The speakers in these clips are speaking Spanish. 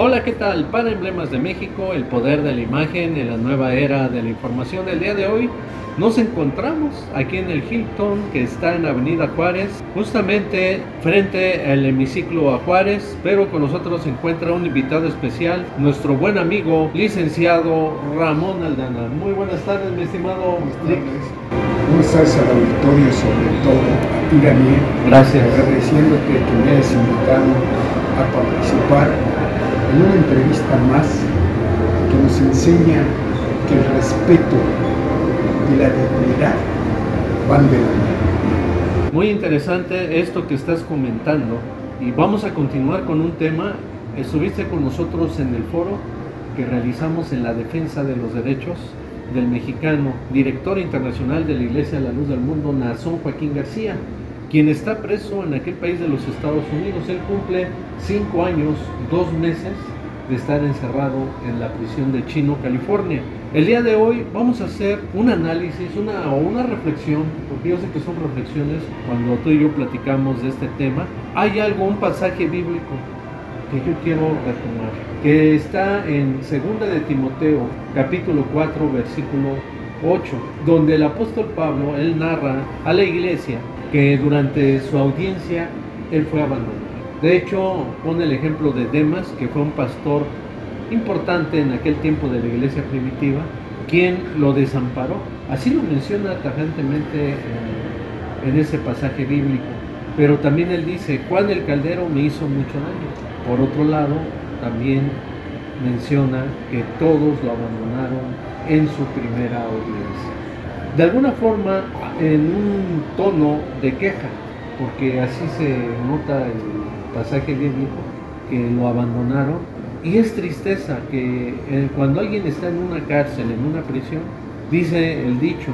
Hola, ¿qué tal? Para Emblemas de México, el poder de la imagen en la nueva era de la información. El día de hoy nos encontramos aquí en el Hilton, que está en Avenida Juárez, justamente frente al hemiciclo a Juárez, pero con nosotros se encuentra un invitado especial, nuestro buen amigo, licenciado Ramón Aldana. Muy buenas tardes, mi estimado Rick. ¿Cómo estás al auditorio, sobre todo a ti, Daniel? Gracias. Agradeciéndote que me hayas invitado a participar en una entrevista más que nos enseña que el respeto y la dignidad van de la mano. Muy interesante esto que estás comentando, y vamos a continuar con un tema. Estuviste con nosotros en el foro que realizamos en la defensa de los derechos del mexicano, director internacional de la Iglesia de la Luz del Mundo, Naasón Joaquín García, quien está preso en aquel país de los Estados Unidos. Él cumple 5 años, 2 meses de estar encerrado en la prisión de Chino, California. El día de hoy vamos a hacer un análisis, una reflexión, porque yo sé que son reflexiones cuando tú y yo platicamos de este tema. Hay un pasaje bíblico que yo quiero retomar, que está en 2 de Timoteo, capítulo 4, versículo 8, donde el apóstol Pablo, él narra a la iglesia que durante su audiencia él fue abandonado. De hecho, pone el ejemplo de Demas, que fue un pastor importante en aquel tiempo de la iglesia primitiva, quien lo desamparó. Así lo menciona tajantemente en ese pasaje bíblico. Pero también él dice: Juan el Caldero me hizo mucho daño. Por otro lado, también menciona que todos lo abandonaron en su primera audiencia. De alguna forma, en un tono de queja, porque así se nota el pasaje bíblico, que lo abandonaron. Y es tristeza que cuando alguien está en una cárcel, en una prisión, dice el dicho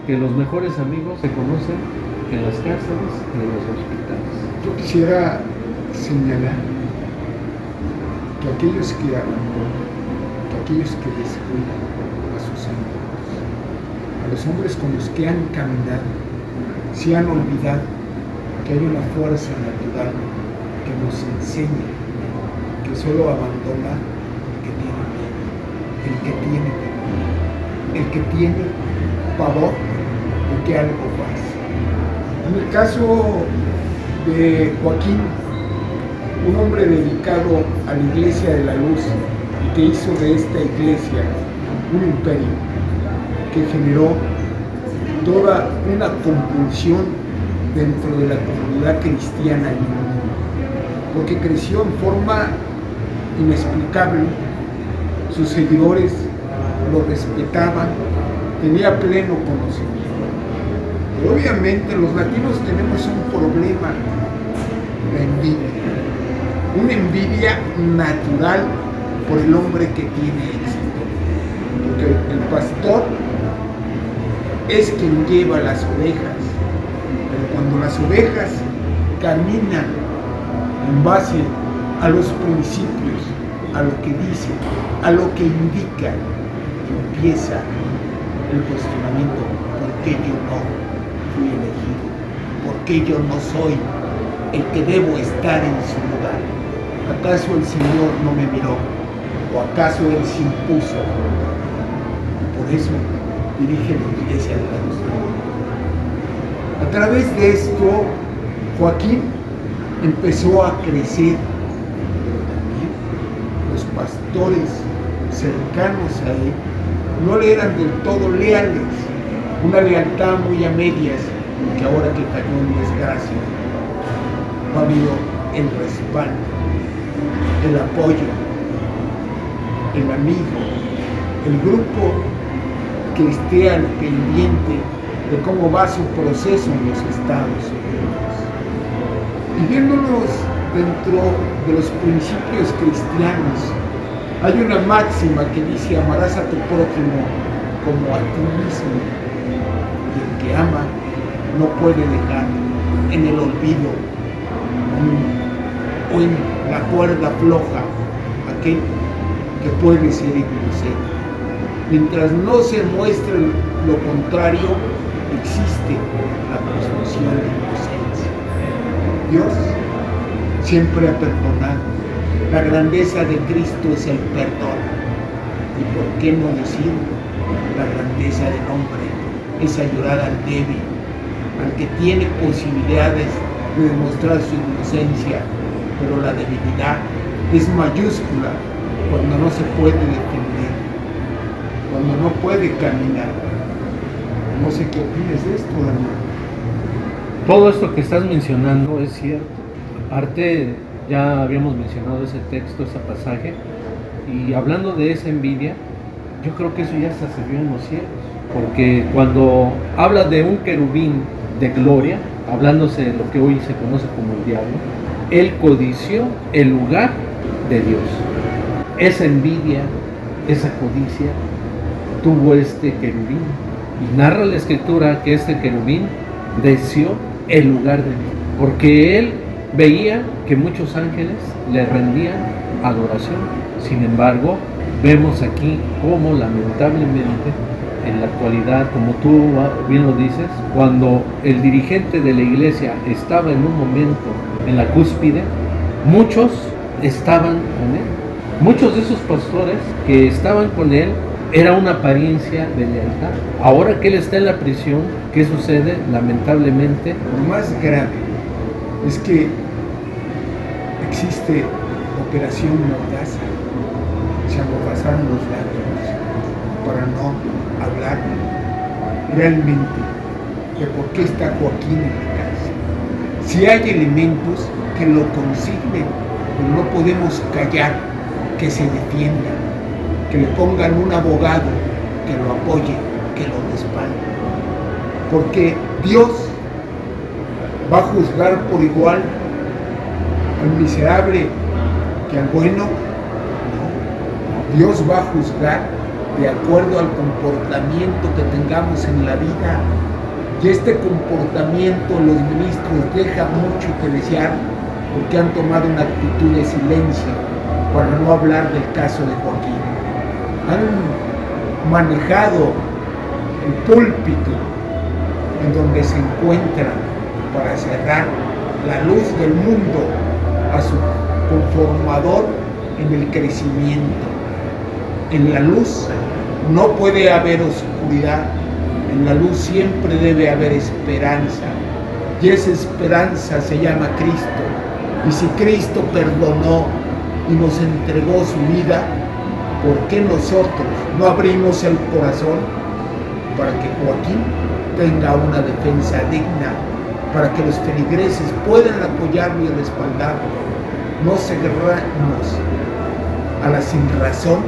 que los mejores amigos se conocen en las cárceles y en los hospitales. Yo quisiera señalar que aquellos que abandonan, que aquellos que descuidan a sus amigos, a los hombres con los que han caminado, se han olvidado que hay una fuerza natural que nos enseña que solo abandona el que tiene miedo, el que tiene pavor de que algo pase. En el caso de Joaquín, un hombre dedicado a la Iglesia de la Luz y que hizo de esta iglesia un imperio que generó toda una compulsión dentro de la comunidad cristiana en el mundo, porque creció en forma inexplicable. Sus seguidores lo respetaban, tenía pleno conocimiento. Pero obviamente los latinos tenemos un problema: la envidia. Una envidia natural por el hombre que tiene éxito, porque el pastor es quien lleva las ovejas, pero cuando las ovejas caminan en base a los principios, a lo que dice, a lo que indica, empieza el cuestionamiento: ¿por qué yo no fui elegido? ¿Por qué yo no soy el que debo estar en su lugar? ¿Acaso el Señor no me miró? ¿O acaso Él se impuso? Por eso dirige la Iglesia de la Luz. A través de esto, Joaquín empezó a crecer, pero también los pastores cercanos a él no le eran del todo leales, una lealtad muy a medias, que ahora que cayó en desgracia, no ha habido el respaldo, el apoyo, el amigo, el grupo que esté al pendiente de cómo va su proceso en los Estados Unidos. Y viéndonos dentro de los principios cristianos, hay una máxima que dice: amarás a tu prójimo como a ti mismo. Y el que ama no puede dejar en el olvido o en la cuerda floja aquel que puede ser inocente. Mientras no se muestre lo contrario, existe la presunción de inocencia. Dios siempre ha perdonado, La grandeza de Cristo es el perdón. ¿Y por qué no decirlo? La grandeza del hombre es ayudar al débil, al que tiene posibilidades de demostrar su inocencia, pero la debilidad es mayúscula cuando no se puede defender, cuando no puede caminar. No sé qué opinas de esto, hermano. Todo esto que estás mencionando es cierto. Aparte, ya habíamos mencionado ese texto, ese pasaje, y hablando de esa envidia, yo creo que eso ya se vio en los cielos, porque cuando habla de un querubín de gloria, hablándose de lo que hoy se conoce como el diablo, él codició el lugar de Dios. Esa envidia, esa codicia tuvo este querubín, y narra la escritura que este querubín deseó el lugar de Dios, porque él veía que muchos ángeles le rendían adoración. Sin embargo, vemos aquí cómo lamentablemente en la actualidad, como tú bien lo dices, cuando el dirigente de la iglesia estaba en un momento en la cúspide, muchos estaban con él. Muchos de esos pastores que estaban con él era una apariencia de lealtad. Ahora que él está en la prisión, ¿qué sucede? Lamentablemente, lo más grave es que existe operación mordaza. Se amordazaron los labios para no hablar realmente de por qué está Joaquín en la cárcel. Si hay elementos que lo consignen, pero no podemos callar, que se defienda, que le pongan un abogado que lo apoye, que lo respalde. Porque Dios va a juzgar por igual al miserable que al bueno. No. Dios va a juzgar de acuerdo al comportamiento que tengamos en la vida. Y este comportamiento los ministros deja mucho que desear, porque han tomado una actitud de silencio para no hablar del caso de Joaquín. Han manejado el púlpito en donde se encuentran para cerrar la luz del mundo a su conformador en el crecimiento. En la luz no puede haber oscuridad, en la luz siempre debe haber esperanza, y esa esperanza se llama Cristo. Y si Cristo perdonó y nos entregó su vida, ¿por qué nosotros no abrimos el corazón para que Joaquín tenga una defensa digna, para que los feligreses puedan apoyarlo y respaldarlo? No cerramos a la sinrazón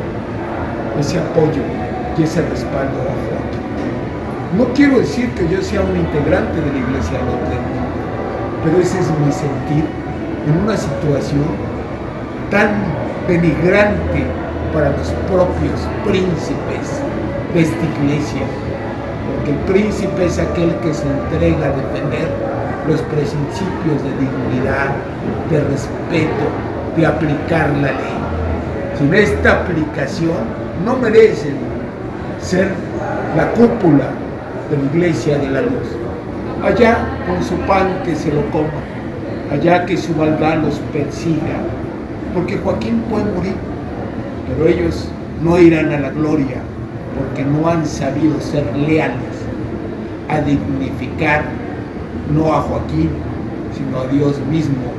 ese apoyo y ese respaldo a Joaquín. No quiero decir que yo sea un integrante de la Iglesia Luterana, pero ese es mi sentir en una situación tan denigrante para los propios príncipes de esta iglesia, porque el príncipe es aquel que se entrega a defender los principios de dignidad, de respeto, de aplicar la ley. Sin esta aplicación no merecen ser la cúpula de la Iglesia de la Luz. Allá con su pan que se lo coma, allá que su maldad los persiga, porque Joaquín puede morir, pero ellos no irán a la gloria porque no han sabido ser leales a dignificar no a Joaquín, sino a Dios mismo,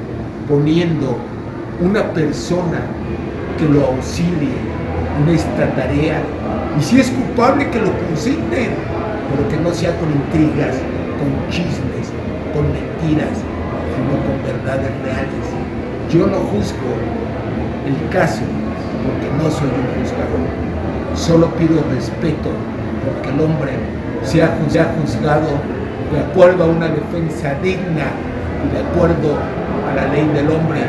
poniendo una persona que lo auxilie en esta tarea, y si es culpable que lo consignen, pero que no sea con intrigas, con chismes, con mentiras, sino con verdades reales. Yo no juzgo el caso porque no soy un juzgador, solo pido respeto porque el hombre se ha juzgado de acuerdo a una defensa digna y de acuerdo a la ley del hombre.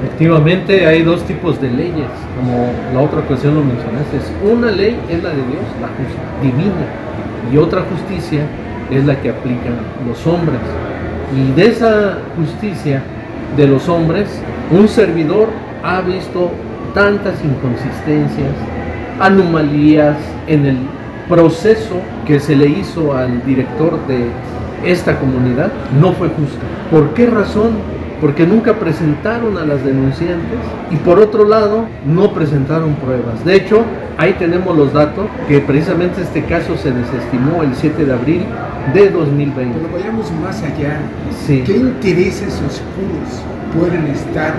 Efectivamente, hay dos tipos de leyes, como la otra ocasión lo mencionaste. Una ley es la de Dios, la divina, y otra justicia es la que aplican los hombres. Y de esa justicia de los hombres, un servidor ha visto tantas inconsistencias, anomalías en el proceso que se le hizo al director de esta comunidad. No fue justo. ¿Por qué razón porque nunca presentaron a las denunciantes y por otro lado no presentaron pruebas. De hecho, ahí tenemos los datos que precisamente este caso se desestimó el 7 de abril de 2020. Pero vayamos más allá. Sí. ¿Qué intereses oscuros pueden estar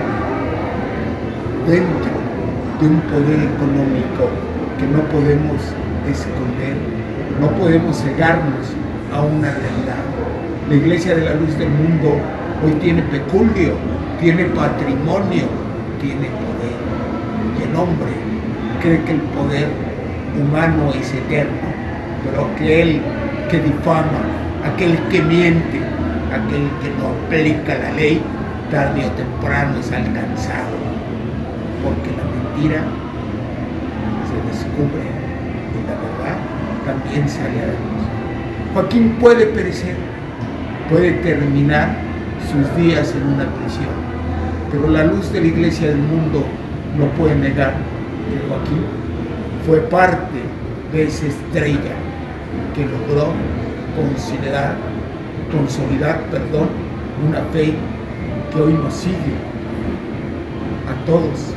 dentro de un poder económico que no podemos esconder? No podemos cegarnos a una realidad. La Iglesia de la Luz del Mundo hoy tiene peculio, tiene patrimonio, tiene poder. Y el hombre cree que el poder humano es eterno, pero aquel que difama, aquel que miente, aquel que no aplica la ley, tarde o temprano es alcanzado, porque la mentira se descubre y la verdad también sale a la luz. Joaquín puede perecer, puede terminar sus días en una prisión, pero la luz de la Iglesia del Mundo no puede negar que Joaquín fue parte de esa estrella que logró consolidar una fe que hoy nos sigue a todos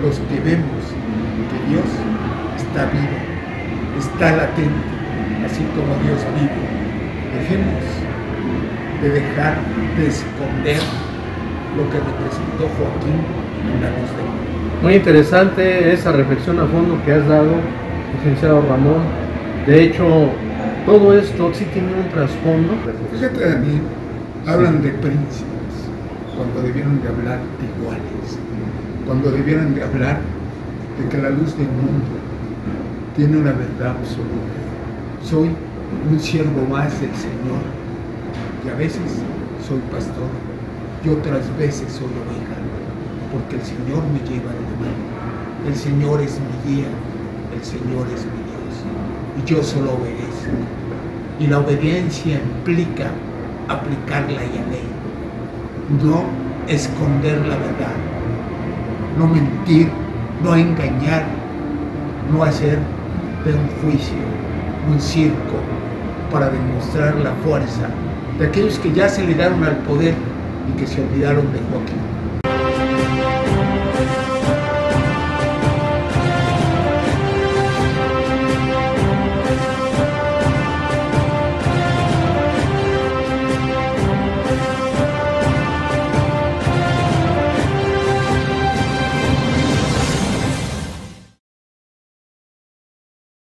los que vemos que Dios está vivo, está latente, así como Dios vive. Dejemos de dejar de esconder lo que representó Joaquín en la luz del mundo. Muy interesante esa reflexión a fondo que has dado, licenciado Ramón. De hecho, todo esto sí tiene un trasfondo. Fíjate, Daniel, hablan de príncipes cuando debieron de hablar de iguales, cuando debieran de hablar de que la luz del mundo tiene una verdad absoluta. Soy un siervo más del Señor, y a veces soy pastor y otras veces soy oveja, porque el Señor me lleva de la mano. El Señor es mi guía, el Señor es mi Dios, y yo solo obedezco. Y la obediencia implica aplicar la ley, no esconder la verdad, no mentir, no engañar, no hacer de un juicio un circo para demostrar la fuerza de aquellos que ya se le dieron al poder y que se olvidaron de Joaquín.